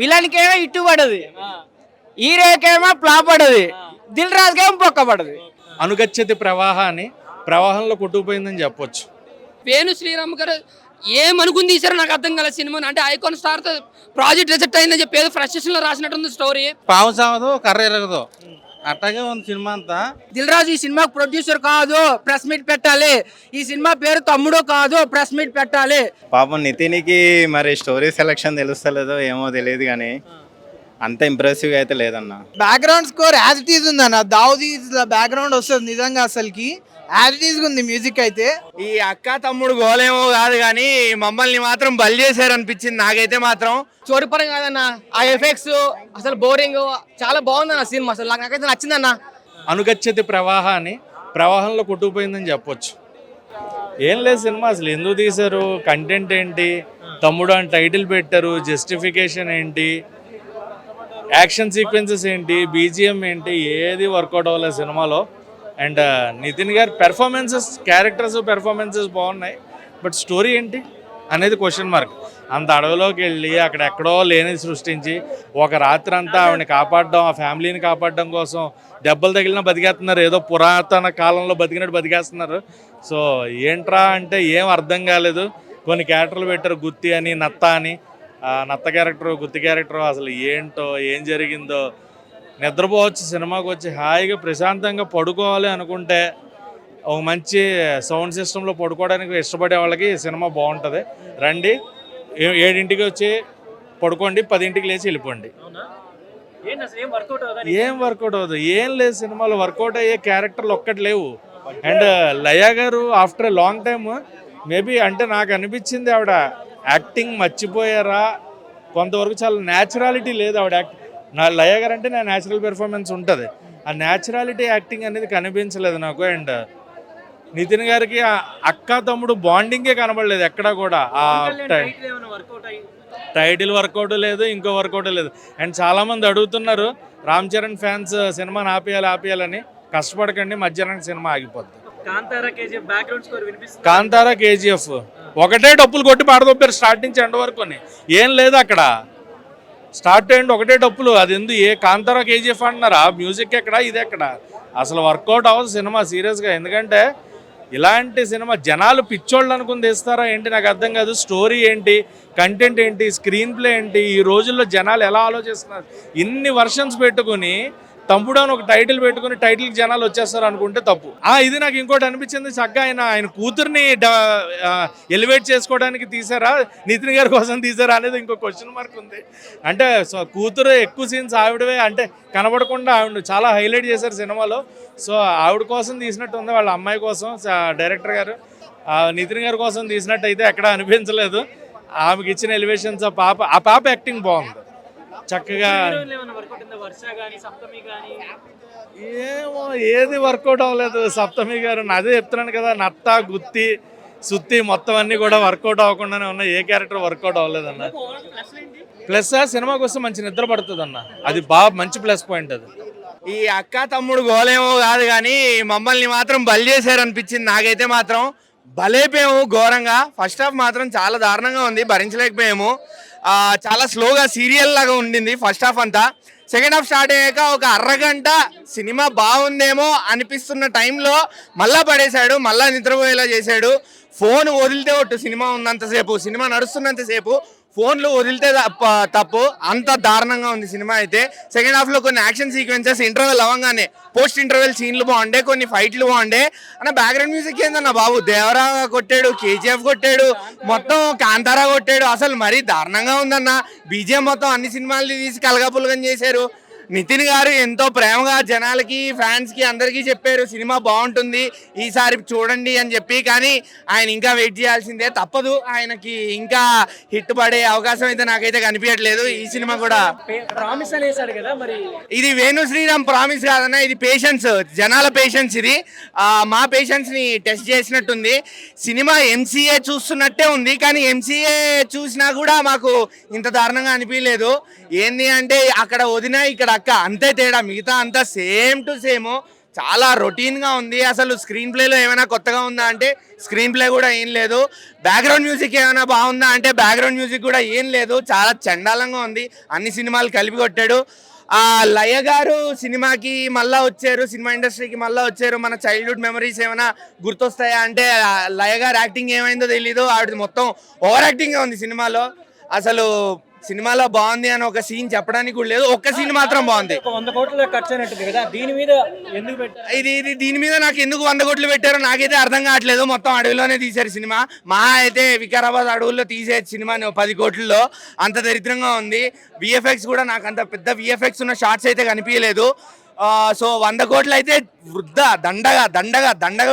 విలన్కేమో ఇట్టు పడదు, హీరోకేమో ఫ్లాప్ పడదు, దిల్ రాజుకేమో పొక్క పడదు. అనుగచ్చతి ప్రవాహాన్ని ప్రవాహంలో కొట్టుకుపోయిందని చెప్పొచ్చు. వేణు శ్రీరామ్ గారు ఏమనుకుని తీసారో నాకు అర్థం కాలేదు సినిమాని. అంటే ఐకాన్ స్టార్ తో ప్రాజెక్ట్ రిజెక్ట్ అయిందని చెప్పి ఏదో ఫ్రస్ట్రేషన్ లో రాసినట్టుంది స్టోరీ. పాము సావదు కర్ర ఎరగదు అట్టగే ఉంది సినిమా అంతా. దిల్ రాజు ఈ సినిమా ప్రొడ్యూసర్ కాదు, ప్రెస్ మీట్ పెట్టాలి. ఈ సినిమా పేరు తమ్ముడు కాదు, ప్రెస్ మీట్ పెట్టాలి. పాపం నితిన్కి మరి స్టోరీ సెలక్షన్ తెలుస్తలేదో ఏమో తెలియదు కానీ అంత ఇంప్రెసివ్గా అయితే లేదన్న. Background score as it is ఉంది అన్న. దావుదీ బ్యాక్గ్రౌండ్ వస్తుంది నిజంగా, అసలుకి యాజ్ ఇట్ ఈజ్ ఉంది మ్యూజిక్ అయితే. ఈ అక్క తమ్ముడు గోలేమో కాదు కానీ మమ్మల్ని మాత్రం బలి చేశారు అనిపించింది నాకైతే మాత్రం. స్టోరీ పరంగా కాదన్న, ఆ ఎఫెక్ట్స్ అసలు బోరింగ్, చాలా బాగుందన్న సినిమా. అసలు నాకైతే నచ్చిందన్న. అనుగచ్చతి ప్రవాహాన్ని ప్రవాహంలో కొట్టుకుపోయిందని చెప్పొచ్చు. ఏం లేదు సినిమా అసలు ఎందుకు తీశారు, కంటెంట్ ఏంటి, తమ్ముడు అని టైటిల్ పెట్టారు, జస్టిఫికేషన్ ఏంటి, యాక్షన్ సీక్వెన్సెస్ ఏంటి, బీజిఎం ఏంటి, ఏది వర్కౌట్ అవ్వలేదు సినిమాలో. అండ్ నితిన్ గారి పెర్ఫార్మెన్సెస్ బాగున్నాయి, బట్ స్టోరీ ఏంటి అనేది క్వశ్చన్ మార్క్. అంత అడవిలోకి వెళ్ళి అక్కడ ఎక్కడో లేని సృష్టించి ఒక రాత్రి అంతా ఆవిడని కాపాడడం, ఆ ఫ్యామిలీని కాపాడడం కోసం దెబ్బలు తగిలినా బతికేస్తున్నారు, ఏదో పురాతన కాలంలో బతికినట్టు బతికేస్తున్నారు. సో ఏంట్రా అంటే ఏం అర్థం కాలేదు. కొన్ని క్యారెక్టర్లు పెట్టారు, గుత్తి అని, నత్త అని. నత్త క్యారెక్టర్, గుత్తి క్యారెక్టర్, అసలు ఏంటో ఏం జరిగిందో. నిద్రపోవచ్చు, సినిమాకి వచ్చి హాయిగా ప్రశాంతంగా పడుకోవాలి అనుకుంటే ఒక మంచి సౌండ్ సిస్టంలో పడుకోవడానికి ఇష్టపడే వాళ్ళకి సినిమా బాగుంటుంది. రండి, 7ంటికి వచ్చి పడుకోండి, 10ంటికి లేచి వెళ్ళిపోండి. ఏం వర్కౌట్ అవ్వదు, ఏం లేదు సినిమాలో. వర్కౌట్ అయ్యే క్యారెక్టర్లు ఒక్కటి లేవు. అండ్ లయ గారు after a long time maybe, అంటే నాకు అనిపించింది ఆవిడ యాక్టింగ్ మర్చిపోయారా కొంతవరకు. చాలా న్యాచురాలిటీ లేదు ఆవిడ నా లయ గారు అంటే నా న్యాచురల్ పెర్ఫార్మెన్స్ ఉంటుంది, ఆ న్యాచురాలిటీ యాక్టింగ్ అనేది కనిపించలేదు నాకు. అండ్ నితిన్ గారికి అక్క తమ్ముడు బాండింగే కనబడలేదు ఎక్కడా కూడా. ఆ టైటిల్ వర్కౌట్ లేదు, ఇంకో వర్కౌట్ లేదు. అండ్ చాలామంది అడుగుతున్నారు రామ్ చరణ్ ఫ్యాన్స్ సినిమాని ఆపేయాలని. కష్టపడకండి, మధ్యాహ్నం సినిమా ఆగిపోద్ది. కాంతారా కేజీఎఫ్ ఒకటే డప్పులు కొట్టి పాడదొప్పారు స్టార్ట్ నుంచి ఎండ్ వరకు. ఏం లేదు అక్కడ, స్టార్ట్ అయ్యండి ఒకటే డప్పులు. అది ఎందుకు కాంతారా కేజీఎఫ్ అంటున్నారా, మ్యూజిక్ ఎక్కడ, ఇది ఎక్కడ, అసలు వర్కౌట్ అవ్వదు సినిమా సీరియస్గా. ఎందుకంటే ఇలాంటి సినిమా జనాలు పిచ్చోళ్ళు అనుకుని తెస్తారా ఏంటి నాకు అర్థం కాదు. స్టోరీ ఏంటి, కంటెంట్ ఏంటి, స్క్రీన్ ప్లే ఏంటి, ఈ రోజుల్లో జనాలు ఎలా ఆలోచిస్తున్నారు. ఇన్ని వర్షన్స్ పెట్టుకుని తమ్ముడు అని ఒక టైటిల్ పెట్టుకుని టైటిల్కి జనాలు వచ్చేస్తారు అనుకుంటే తప్పు. ఇది నాకు ఇంకోటి అనిపించింది, చక్కగా ఆయన కూతుర్ని ఎలివేట్ చేసుకోవడానికి తీసారా, నితిన్ గారి కోసం తీసారా అనేది ఇంకో క్వశ్చన్ మార్క్ ఉంది. అంటే కూతురు ఎక్కువ సీన్స్ ఆవిడవే, అంటే కనబడకుండా ఆవిడ చాలా హైలైట్ చేశారు సినిమాలో. సో ఆవిడ కోసం తీసినట్టు ఉంది, వాళ్ళ అమ్మాయి కోసం డైరెక్టర్ గారు నితిన్ గారి కోసం తీసినట్టు అయితే ఎక్కడ అనిపించలేదు. ఆమెకి ఇచ్చిన ఎలివేషన్స్, ఆ పాప యాక్టింగ్ బాగుంది చక్కగా. ఏమో ఏది వర్కౌట్ అవ్వలేదు. సప్తమి గారు అదే చెప్తున్నాను కదా, నత్త, గుత్తి, సుత్తి మొత్తం అన్నీ కూడా వర్కౌట్ అవ్వకుండానే ఉన్నాయి. ఏ క్యారెక్టర్ వర్కౌట్ అవ్వలేదన్న. ప్లస్ సినిమాకి వస్తే మంచి నిద్ర పడుతుంది అన్న, అది బాగా మంచి ప్లస్ పాయింట్. అది ఈ అక్క తమ్ముడు గోలేమో కాదు కానీ మమ్మల్ని మాత్రం బలి చేశారు అనిపించింది నాకైతే మాత్రం. బలైపోయాము ఘోరంగా. ఫస్ట్ హాఫ్ మాత్రం చాలా దారుణంగా ఉంది, భరించలేకపోయాము. చాలా స్లోగా సీరియల్ లాగా ఉండింది ఫస్ట్ హాఫ్ అంతా. సెకండ్ హాఫ్ స్టార్ట్ అయ్యాక ఒక అరగంట సినిమా బాగుందేమో అనిపిస్తున్న టైంలో మళ్ళా పడేశాడు, మళ్ళా నిద్రపోయేలా చేశాడు. ఫోన్ వదిలితే ఒట్టు సినిమా ఉన్నంతసేపు, సినిమా నడుస్తున్నంతసేపు ఫోన్లు వదిలితే తప్పు. అంత దారుణంగా ఉంది సినిమా అయితే. సెకండ్ హాఫ్లో కొన్ని యాక్షన్ సీక్వెన్సెస్ ఇంటర్వెల్ అవ్వగానే పోస్ట్ ఇంటర్వెల్ సీన్లు బాగుండే, కొన్ని ఫైట్లు బాగుండే. అన్న బ్యాక్గ్రౌండ్ మ్యూజిక్ ఏందన్న బాబు, దేవరా కొట్టాడు, కేజీఎఫ్ కొట్టాడు, మొత్తం కాంతారా కొట్టాడు. అసలు మరీ దారుణంగా ఉందన్న. బీజిఎం మొత్తం అన్ని సినిమాలు తీసి కలగపులగం చేశారు. నితిన్ గారు ఎంతో ప్రేమగా జనాలకి, ఫ్యాన్స్కి అందరికీ చెప్పారు సినిమా బాగుంటుంది ఈసారి చూడండి అని చెప్పి. కానీ ఆయన ఇంకా వెయిట్ చేయాల్సిందే, తప్పదు. ఆయనకి ఇంకా హిట్ పడే అవకాశం అయితే నాకైతే కనిపించట్లేదు. ఈ సినిమా కూడా ప్రామిస్ అనేసాడు కదా మరి. ఇది వేణు శ్రీరామ్ ప్రామిస్ కాదన్న, ఇది పేషెన్స్, జనాల పేషెన్స్. ఇది మా పేషెన్స్ని టెస్ట్ చేసినట్టుంది. సినిమా ఎంసీఏ చూస్తున్నట్టే ఉంది, కానీ ఎంసీఏ చూసినా కూడా మాకు ఇంత దారుణంగా అనిపించలేదు. ఏంది అంటే అక్కడ వదిన, ఇక్కడ అక్క, అంతే తేడా. మిగతా అంతా సేమ్ టు సేమ్. చాలా రొటీన్గా ఉంది. అసలు స్క్రీన్ ప్లేలో ఏమైనా కొత్తగా ఉందా అంటే స్క్రీన్ ప్లే కూడా ఏం లేదు. బ్యాక్గ్రౌండ్ మ్యూజిక్ ఏమైనా బాగుందా అంటే బ్యాక్గ్రౌండ్ మ్యూజిక్ కూడా ఏం లేదు. చాలా చండాలంగా ఉంది. అన్ని సినిమాలు కలిపి కొట్టాడు. లయ గారు సినిమాకి మళ్ళా వచ్చారు, సినిమా ఇండస్ట్రీకి మళ్ళీ వచ్చారు. మన చైల్డ్హుడ్ మెమరీస్ ఏమైనా గుర్తొస్తాయా అంటే లయ గారు యాక్టింగ్ ఏమైందో తెలీదు. ఆవిడ మొత్తం ఓవర్ యాక్టింగ్గా ఉంది సినిమాలో. అసలు సినిమాలో బాగుంది అని ఒక సీన్ చెప్పడానికి కూడా లేదు. ఒక్క సీన్ మాత్రం బాగుంది. 100 కోట్లు ఖర్చు అయినట్టుంది కదా, దీని మీద ఎందుకు పెట్టారు? దీని మీద నాకు ఎందుకు 100 కోట్లు పెట్టారో నాకైతే అర్థం కావట్లేదు. మొత్తం అడవిలోనే తీశారు సినిమా. మహా అయితే వికారాబాద్ అడవుల్లో తీసే సినిమా 10 కోట్లలో అంత దరిద్రంగా ఉంది. విఎఫ్ఎక్స్ కూడా నాకు అంత పెద్ద విఎఫ్ఎక్స్ ఉన్న షార్ట్స్ అయితే కనిపించలేదు. సో 100 కోట్లు అయితే వృద్ధా దండగా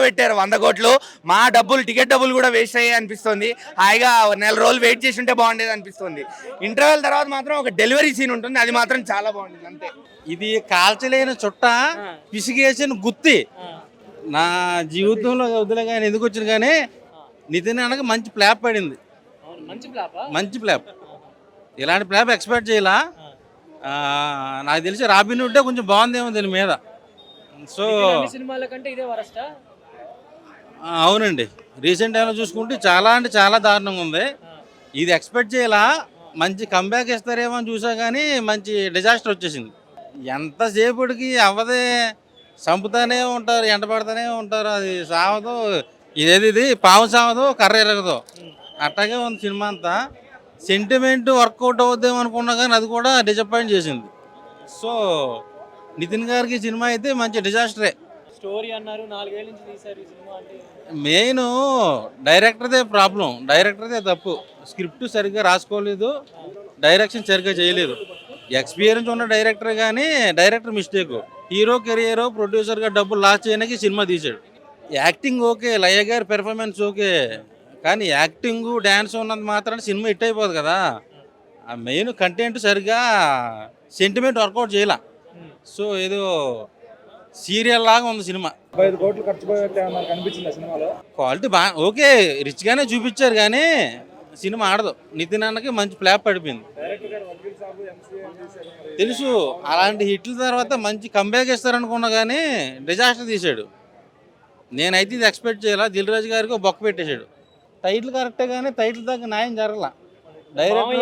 పెట్టారు 100 కోట్లు. మా డబ్బులు, టికెట్ డబ్బులు కూడా వేస్ట్ అయ్యాయి అనిపిస్తుంది. హాయిగా నెల రోజులు వెయిట్ చేసి ఉంటే బాగుండేది అనిపిస్తుంది. ఇంటర్వెల్ తర్వాత మాత్రం ఒక డెలివరీ సీన్ ఉంటుంది, అది మాత్రం చాలా బాగుంటుంది అంతే. ఇది కాల్చలేని చుట్ట, పిసిగేసిన గుత్తి. నా జీవితంలో వదిలే కానీ ఎందుకు వచ్చిన కానీ నితిన్ అనగా మంచి ప్లాప్ పడింది. మంచి ప్లాప్. ఇలాంటి ప్లాప్ ఎక్స్పెక్ట్ చేయాల. నాకు తెలిసి రాబిన్ హుడ్ కొంచెం బాగుందేమో దీని మీద. సో సినిమాల కంటే ఇదే వరస్టా? అవునండి, రీసెంట్ టైంలో చూసుకుంటే చాలా అంటే చాలా దారుణంగా ఉంది. ఇది ఎక్స్పెక్ట్ చేయాలా, మంచి కంబ్యాక్ ఇస్తారేమో అని చూసా కానీ మంచి డిజాస్టర్ వచ్చేసింది. ఎంతసేపటికి అవ్వదే, చంపుతానే ఉంటారు, ఎంటపడతానే ఉంటారు, అది సావదు. ఇది పాము సావదు, కర్ర ఎరగదు, అట్టాగే ఉంది సినిమా అంతా. సెంటిమెంట్ వర్కౌట్ అవుద్దాం అనుకున్నా కానీ అది కూడా డిసప్పాయింట్ చేసింది. సో నితిన్ గారికి సినిమా అయితే మంచి డిజాస్టరే. స్టోరీ అన్నారు, 4 ఏళ్ళ నుంచి తీశారు ఈ సినిమా అంటే. మెయిన్ డైరెక్టర్దే ప్రాబ్లం, డైరెక్టర్దే తప్పు. స్క్రిప్ట్ సరిగ్గా రాసుకోలేదు, డైరెక్షన్ సరిగ్గా చేయలేదు. ఎక్స్పీరియన్స్ ఉన్న డైరెక్టర్ కానీ డైరెక్టర్ మిస్టేక్. హీరో కెరియర్, ప్రొడ్యూసర్గా డబ్బులు లాస్ చేయడానికి సినిమా తీశాడు. యాక్టింగ్ ఓకే, లయ గారి పెర్ఫార్మెన్స్ ఓకే, కానీ యాక్టింగ్ డ్యాన్స్ ఉన్నది మాత్రం సినిమా హిట్ అయిపోదు కదా. ఆ మెయిన్ కంటెంట్ సరిగ్గా సెంటిమెంట్ వర్కౌట్ చేయాల. సో ఏదో సీరియల్ లాగా ఉంది సినిమా. 5 కోట్లు ఖర్చు పెట్టామని కనిపించింది సినిమాలో. క్వాలిటీ బాగా ఓకే, రిచ్గానే చూపించారు కానీ సినిమా ఆడదు. నితిన్ అన్నకి మంచి ఫ్లాప్ పడిపోయింది. తెలుసు అలాంటి హిట్ల తర్వాత మంచి కంబ్యాక్ ఇస్తారనుకున్నా కానీ డిజాస్టర్ తీశాడు. నేనైతే ఇది ఎక్స్పెక్ట్ చేయాల. దిల్ రాజు గారికి ఒక బొక్క పెట్టేశాడు. టైటిల్ కరెక్టే కానీ టైటిల్ దాకా న్యాయం జరగల. డైరెక్ట్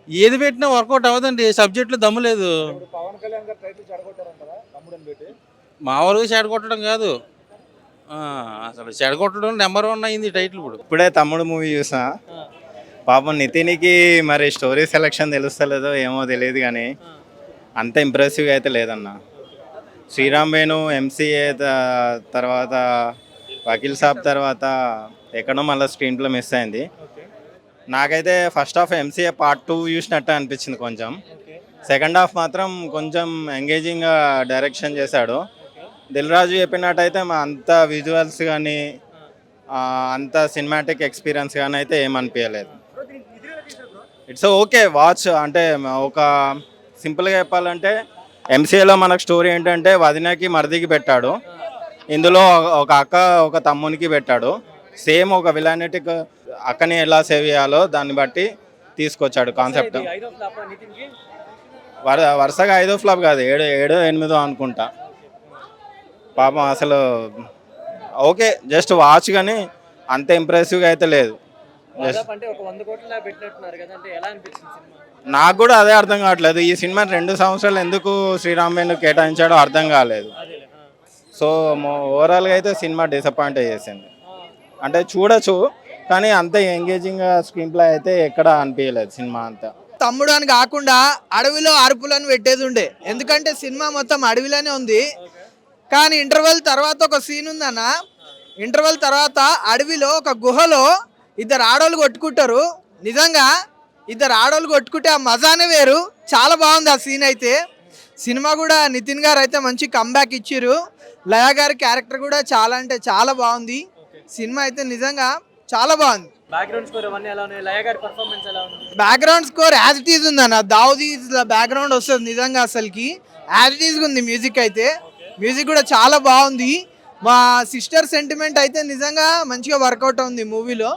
ఏది పెట్టినా వర్కౌట్ అవ్వదండి, సబ్జెక్ట్లో దమ్ము లేదు. పవన్ కళ్యాణ్ గారు టైటిల్ చెడగొట్టారంటారా తమ్ముడని పెట్టి? మామూలుగా చెడగొట్టడం కాదు, అసలు చెడగొట్టడం నెంబర్ 1 అయింది టైటిల్. ఇప్పుడే తమ్ముడు మూవీ చూసా. పాపం నితిన్కి మరి స్టోరీ సెలెక్షన్ తెలుస్తలేదో ఏమో తెలియదు కానీ అంత ఇంప్రెసివ్గా అయితే లేదన్న. శ్రీరామ్ వేణు ఎంసీఏ తర్వాత వకీల్ సాబ్ తర్వాత ఎక్కడో మళ్ళీ స్క్రీన్ ప్లే మిస్ అయింది. నాకైతే ఫస్ట్ హాఫ్ ఎంసీఏ పార్ట్ 2 చూసినట్టు అనిపించింది కొంచెం. సెకండ్ హాఫ్ మాత్రం కొంచెం ఎంగేజింగ్గా డైరెక్షన్ చేశాడు. దిల్ రాజు చెప్పినట్టయితే అంత విజువల్స్ కానీ అంత సినిమాటిక్ ఎక్స్పీరియన్స్ కానీ అయితే ఏమనిపించలేదు. It's okay watch. అంటే ఒక సింపుల్గా చెప్పాలంటే ఎంసీఏలో మనకు స్టోరీ ఏంటంటే వదినకి మరిదికి పెట్టాడు, ఇందులో ఒక అక్క ఒక తమ్మునికి పెట్టాడు. సేమ్ ఒక విలానెటిక్ అక్కని ఎలా సేవ్ చేయాలో దాన్ని బట్టి తీసుకొచ్చాడు కాన్సెప్ట్. వరుసగా 5వ ఫ్లాప్ కాదు, 7, 8 అనుకుంటా. పాపం అసలు ఓకే జస్ట్ వాచ్ కానీ అంత ఇంప్రెసివ్గా అయితే లేదు. నాకు కూడా అదే అర్థం కావట్లేదు. ఈ సినిమా 2 సంవత్సరాలు ఎందుకు శ్రీరామ్ వేణు కేటాయించాడో అర్థం కాలేదు. సో ఓవరాల్గా అయితే సినిమా డిసప్పాయింట్ చేసింది. అంటే చూడొచ్చు కానీ అంత ఎంగేజింగ్గా స్క్రీన్ ప్లే అయితే ఎక్కడ అనిపించలేదు సినిమా అంతా. తమ్ముడు అని కాకుండా అడవిలో అరుపులను పెట్టేది ఉండే, ఎందుకంటే సినిమా మొత్తం అడవిలోనే ఉంది. కానీ ఇంటర్వెల్ తర్వాత ఒక సీన్ ఉందన్న. ఇంటర్వెల్ తర్వాత అడవిలో ఒక గుహలో 2 ఆడోళ్ళు కొట్టుకుంటారు. నిజంగా 2 ఆడోళ్ళు కొట్టుకుంటే ఆ మజానే వేరు. చాలా బాగుంది ఆ సీన్ అయితే. సినిమా కూడా నితిన్ గారు అయితే మంచి కంబ్యాక్ ఇచ్చారు. లయ గారి క్యారెక్టర్ కూడా చాలా అంటే చాలా బాగుంది. సినిమా అయితే నిజంగా చాలా బాగుంది. బ్యాక్గ్రౌండ్ స్కోర్ అవన్నీ ఎలా ఉన్నాయి? లయ గారి పర్ఫార్మెన్స్ ఎలా ఉంది? Background score as it is ఉందన్న. దావుదీ బ్యాక్గ్రౌండ్ వస్తుంది నిజంగా. అసలుకి యాజ్ ఇట్ ఈజ్గా ఉంది మ్యూజిక్ అయితే. మ్యూజిక్ కూడా చాలా బాగుంది. మా సిస్టర్ సెంటిమెంట్ అయితే నిజంగా మంచిగా వర్కౌట్ ఉంది మూవీలో.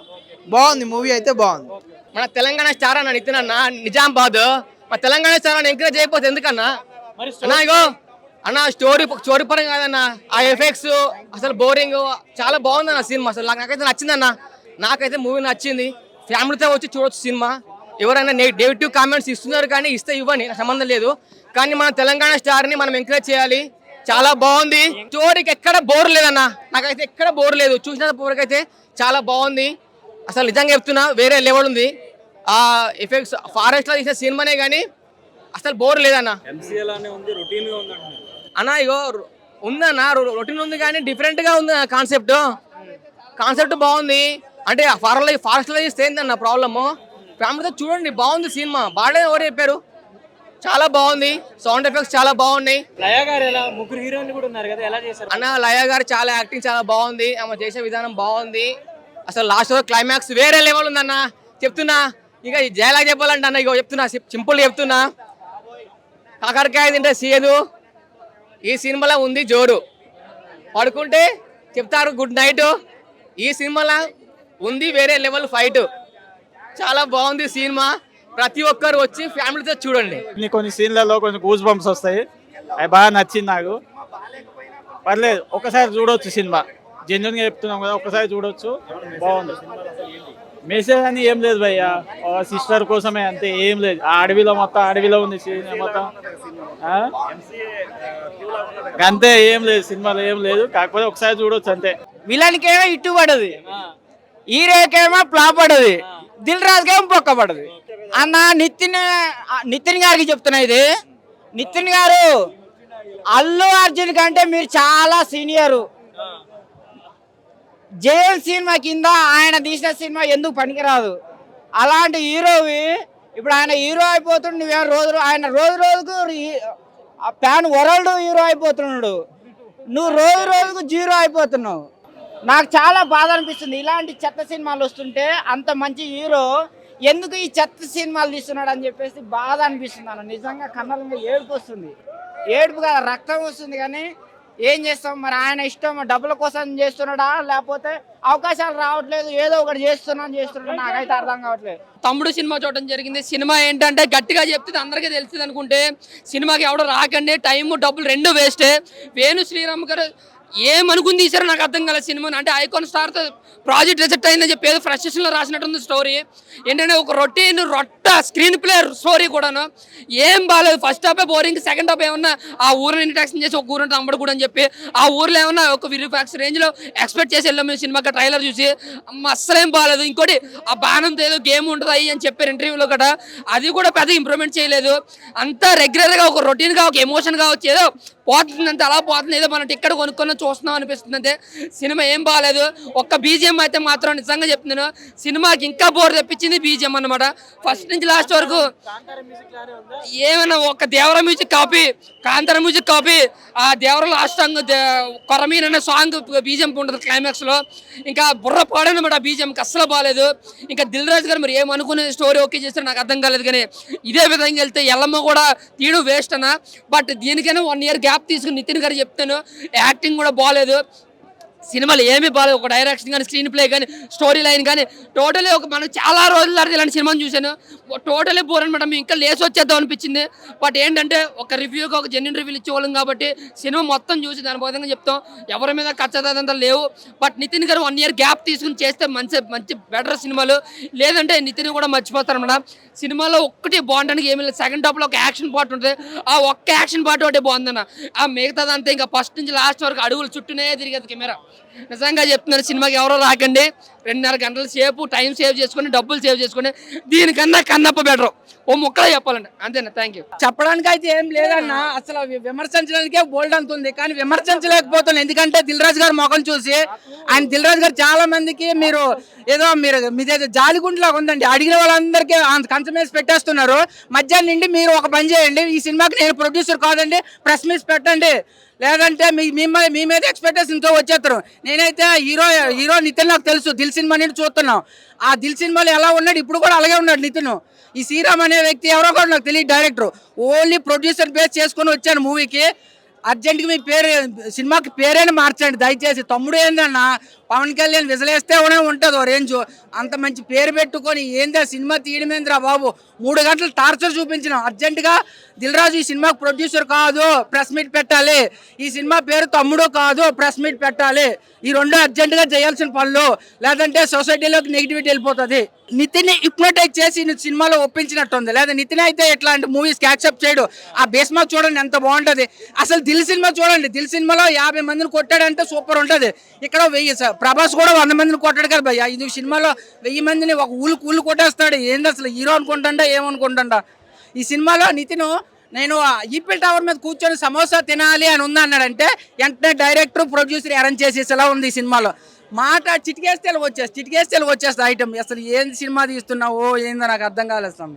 బాగుంది మూవీ అయితే బాగుంది. మన తెలంగాణ స్టార్ అన్న నితిన్ అన్న, నిజామాబాద్. మా తెలంగాణ స్టార్ అన్న ఎంకరేజ్ చేయకపోతే ఎందుకన్నా? మరి అన్నా ఇగో అన్న స్టోరీ పరంగా కాదన్న, ఆ ఎఫెక్ట్స్ అసలు బోరింగ్, చాలా బాగుంది అన్న సినిమా. అసలు నాకైతే నచ్చిందన్న, నాకైతే మూవీ నచ్చింది. ఫ్యామిలీతో వచ్చి చూడొచ్చు సినిమా. ఎవరైనా నెగిటివ్ కామెంట్స్ ఇస్తున్నారు కానీ ఇస్తే ఇవ్వని, సంబంధం లేదు. కానీ మన తెలంగాణ స్టార్ని మనం ఎంకరేజ్ చేయాలి. చాలా బాగుంది, స్టోరీకి ఎక్కడ బోర్ లేదన్న, నాకైతే ఎక్కడ బోర్ లేదు. చూసిన వరకైతే చాలా బాగుంది. అసలు నిజంగా చెప్తున్నా, వేరే లెవెల్ ఉంది. ఆ ఎఫెక్ట్స్ ఫారెస్ట్ లో తీసిన సినిమానే కానీ అసలు బోర్ లేదన్న. అన్న ఇగో ఉందన్న, రొటీన్ ఉంది కానీ డిఫరెంట్ గా ఉంది కాన్సెప్ట్ బాగుంది. అంటే ఫారెస్ట్ లో తీస్తే ఏందన్న ప్రాబ్లము, ఫ్యామిలీతో చూడండి, బాగుంది సినిమా. బాగాలేదు ఎవరు చెప్పారు, చాలా బాగుంది. సౌండ్ ఎఫెక్ట్స్ చాలా బాగున్నాయి. లయ గారు ఎలా, ముగ్గురు హీరోయిన్లు కూడా ఉన్నారు కదా, ఎలా చేశారు అన్న? లయ గారు చాలా యాక్టింగ్ చాలా బాగుంది, ఆమె చేసే విధానం బాగుంది. అసలు లాస్ట్ క్లైమాక్స్ వేరే లెవెల్ ఉందన్న, చెప్తున్నా. ఇక జయలాగా చెప్పాలంటే అన్న, ఇక చెప్తున్నా, సింపుల్ చెప్తున్నా, కాకరకాయ తింటే సీయదు, ఈ సినిమాలో ఉంది జోరు. పడుకుంటే చెప్తారు గుడ్ నైట్, ఈ సినిమాలో ఉంది వేరే లెవెల్ ఫైట్. చాలా బాగుంది సినిమా, ప్రతి ఒక్కరు వచ్చి ఫ్యామిలీతో చూడండి. కొన్ని సీన్లలో కొంచెం గూస్ బంప్స్ వస్తాయి, అవి బాగా నచ్చింది నాకు. పర్లేదు, ఒకసారి చూడవచ్చు సినిమా, జెన్యున్గా చెప్తున్నాం కదా, ఒకసారి చూడవచ్చు, బాగుంది. మెసేజ్ అని ఏం లేదు భయ్య, సిస్టర్ కోసమే అంతే, ఏం లేదు. ఆ అడవిలో మొత్తం అడవిలో ఉంది మొత్తం, అంతే, ఏం లేదు సినిమాలో, ఏం లేదు. కాకపోతే ఒకసారి చూడవచ్చు అంతే. విలన్కేమో ఇట్టు పడదు, హీరోకేమో ఫ్లాప్ పడదు, దిల్ రాజుకేమో పొక్క పడదు. అన్న నితిన్ గారికి చెప్తున్నా, ఇది నితిన్ గారు అల్లు అర్జున్ కంటే మీరు చాలా సీనియరు. జైల్ సినిమా కింద ఆయన తీసిన సినిమా ఎందుకు పనికిరాదు? అలాంటి హీరోవి ఇప్పుడు ఆయన హీరో అయిపోతుండు, ఆయన రోజు రోజుకు ప్యాన్ వరల్డ్ హీరో అయిపోతున్నాడు, నువ్వు రోజు రోజుకు జీరో అయిపోతున్నావు. నాకు చాలా బాధ అనిపిస్తుంది, ఇలాంటి చెత్త సినిమాలు వస్తుంటే అంత మంచి హీరో ఎందుకు ఈ చెత్త సినిమాలు తీస్తున్నాడు అని చెప్పేసి బాధ అనిపిస్తుంది అన్న. నిజంగా కన్నల ఏడుపు వస్తుంది, ఏడుపు కదా రక్తం వస్తుంది. కానీ ఏం చేస్తాం మరి, ఆయన ఇష్టం, డబ్బుల కోసం చేస్తున్నాడా లేకపోతే అవకాశాలు రావట్లేదు, ఏదో ఒకటి చేస్తున్నాడు, నాకైతే అర్థం కావట్లేదు. తమ్ముడు సినిమా చూడడం జరిగింది. సినిమా ఏంటంటే గట్టిగా చెప్తే అందరికీ తెలిసింది అనుకుంటే సినిమాకి ఎవడో రాకండి, టైము డబ్బులు రెండు వేస్టే. వేణు శ్రీరామ్ గారు ఏమనుకుని తీసారో నాకు అర్థం కాలేదు సినిమాని. అంటే ఐకాన్ స్టార్తో ప్రాజెక్ట్ రిజెక్ట్ అయిందని చెప్పి ఏదో ఫ్రస్ట్రేషన్లో రాసినట్టుంది స్టోరీ. ఏంటంటే ఒక రొట్ట స్క్రీన్ ప్లే స్టోరీ కూడాను ఏం బాగాలేదు. ఫస్ట్ హాఫే బోరింగ్, సెకండ్ హాఫ్ ఏమన్నా ఆ ఊరిని ఇంట్రాక్షన్ చేసి ఒక ఊరు తమ్ముడు కూడా అని చెప్పి ఆ ఊర్లో ఏమన్నా ఒక విరిఫాక్స్ రేంజ్లో ఎక్స్పెక్ట్ చేసి వెళ్ళాం మేము సినిమాకి. ట్రైలర్ చూసి అస్సలేం బాగాలేదు. ఇంకోటి ఆ బాణంతో ఏదో గేమ్ ఉంటుంది అని చెప్పారు ఇంటర్వ్యూలో కూడా, అది కూడా పెద్ద ఇంప్రూవ్మెంట్ చేయలేదు. అంతా రెగ్యులర్గా ఒక రొటీన్గా ఒక ఎమోషన్గా వచ్చి ఏదో పోతుంది అంతే, అలా పోతుంది, ఏదో మనం టికెట్ కొనుక్కొని చూస్తున్నాం అనిపిస్తుంది అంతే. సినిమా ఏం బాగాలేదు. ఒక్క బీజిఎం అయితే మాత్రం నిజంగా చెప్తున్నాను, సినిమాకి ఇంకా బోర్ తెప్పించింది బీజిఎం అన్నమాట. ఫస్ట్ నుంచి లాస్ట్ వరకు ఏమైనా ఒక Devara music copy, Kantara music copy, ఆ దేవర లాస్ట్ సాంగ్ కొరమీన్ అనే సాంగ్ బీజిఎం ఉంటుంది క్లైమాక్స్లో. ఇంకా బుర్ర పాడనమాట బీజిఎంకి, అస్సలు బాగాలేదు. ఇంకా దిల్ రాజు గారు మరి ఏమనుకునే స్టోరీ ఓకే చేస్తారో నాకు అర్థం కాలేదు. కానీ ఇదే విధంగా వెళ్తే ఎల్లమ్మ కూడా తీయడం వేస్ట్ అన్న. బట్ దీనికైనా 1 year గ్యాప్ తీసుకుని నితిన్ గారు చెప్తాను, యాక్టింగ్ కూడా బాగాలేదు, సినిమాలు ఏమీ బాగాలేదు. ఒక డైరెక్షన్ కానీ, స్క్రీన్ ప్లే కానీ, స్టోరీ లైన్ కానీ టోటలీ మనం చాలా రోజుల తర్వాత ఇలాంటి సినిమాని చూశాను, టోటలీ బోర్ అనమాట. మేము ఇంకా లేచి వచ్చేద్దాం అనిపించింది. బట్ ఏంటంటే ఒక రివ్యూకి ఒక జెన్యున్ రివ్యూలు ఇచ్చేవాళ్ళం కాబట్టి సినిమా మొత్తం చూసి దాని బోధంగా చెప్తాం, ఎవరి మీద ఖర్చదంతా లేవు. బట్ నితిన్ గారు 1 year గ్యాప్ తీసుకుని చేస్తే మంచి బెటర్ సినిమాలు, లేదంటే నితిన్ కూడా మర్చిపోతారు అనమాట. సినిమాలో ఒక్కటి బాగుండడానికి ఏమి లేదు. సెకండ్ హాఫ్లో ఒక యాక్షన్ పార్ట్ ఉంటుంది, ఆ ఒక్క యాక్షన్ పార్ట్ ఒకటి బాగుందన్న. ఆ మిగతాదంతా ఇంకా ఫస్ట్ నుంచి లాస్ట్ వరకు అడుగులు చుట్టూనే తిరిగేది కెమెరా. నిజంగా చెప్తున్నాను, సినిమాకి ఎవరో రాకండి, 2.5 గంటల సేపు టైం సేవ్ చేసుకుని డబ్బులు సేవ్ చేసుకుని దీనికన్నా కన్నప్ప బెటర్. ఓ ముక్కలో చెప్పాలండి, అంతేనా? Thank you. చెప్పడానికి అయితే ఏం లేదన్న, అసలు విమర్శించడానికే బోల్డ్ అంతుంది కానీ విమర్శించలేకపోతున్నాను. ఎందుకంటే దిల్ రాజు గారు మొఖం చూసి, ఆయన దిల్ రాజు గారు చాలా మందికి మీరు మీదేదో జాలిగుండ్లాగా ఉందండి, అడిగిన వాళ్ళందరికీ కంచం వేసి పెట్టేస్తున్నారు. మధ్యాహ్నం నుండి మీరు ఒక పని చేయండి, ఈ సినిమాకి నేను ప్రొడ్యూసర్ కాదండి, ప్రెస్ మీట్ పెట్టండి, లేదంటే మీ మీద ఎక్స్పెక్టేషన్తో వచ్చేస్తారు. నేనైతే హీరో నితిన్ నాకు తెలుసు, దిల్ సినిమా నుండి చూస్తున్నాం. ఆ దిల్ సినిమాలో ఎలా ఉన్నాడు ఇప్పుడు కూడా అలాగే ఉన్నాడు నితిన్. ఈ శ్రీరామ్ అనే వ్యక్తి ఎవరో కూడా నాకు తెలియదు, డైరెక్టర్, ఓన్లీ ప్రొడ్యూసర్ బేస్ చేసుకొని వచ్చాను మూవీకి. అర్జెంట్గా మీ పేరు సినిమాకి పేరైనా మార్చండి దయచేసి. తమ్ముడు ఏందన్న పవన్ కళ్యాణ్ విజలేస్తే ఉంటుంది ఓ రేంజ్. అంత మంచి పేరు పెట్టుకొని ఏందా సినిమా తీయడమేంద్రా బాబు. 3 గంటలు టార్చర్ చూపించినాం. అర్జెంటుగా దిల్ రాజు ఈ సినిమాకి ప్రొడ్యూసర్ కాదు, ప్రెస్ మీట్ పెట్టాలి. ఈ సినిమా పేరు తమ్ముడు కాదు, ప్రెస్ మీట్ పెట్టాలి. ఈ 2 అర్జెంటుగా చేయాల్సిన పనులు, లేదంటే సొసైటీలోకి నెగిటివిటీ వెళ్ళిపోతుంది. నితిన్ హిప్నోటైజ్ చేసి సినిమాలో ఒప్పించినట్టుంది. లేదా నితిన్ అయితే ఇట్లాంటి మూవీస్ యాక్సెప్ట్ చేయడు. ఆ బేస్మా చూడండి ఎంత బాగుంటది. అసలు దిల్ సినిమా చూడండి, దిల్ సినిమాలో 50 మందిని కొట్టాడంటే సూపర్ ఉంటది. ఇక్కడ 1000 ప్రభాస్ కూడా 100 మందిని కొట్టాడు కదా భయ్య. ఇది సినిమాలో 1000 మందిని ఒక ఊళ్ళు కొట్టేస్తాడు. ఏంది అసలు హీరో అనుకుంటాడా ఏమనుకుంటాడా. ఈ సినిమాలో నితిన్ నేను ఈపిల్ టవర్ మీద కూర్చొని సమోసా తినాలి అని ఉందా అన్నాడంటే వెంటనే డైరెక్టర్ ప్రొడ్యూసర్ అరేంజ్ చేసేసేలా ఉంది ఈ సినిమాలో. మాట చిటికేస్తే వచ్చేస్తా ఐటమ్. అసలు ఏంది సినిమా తీస్తున్నావో ఏందో నాకు అర్థం కాలేదు.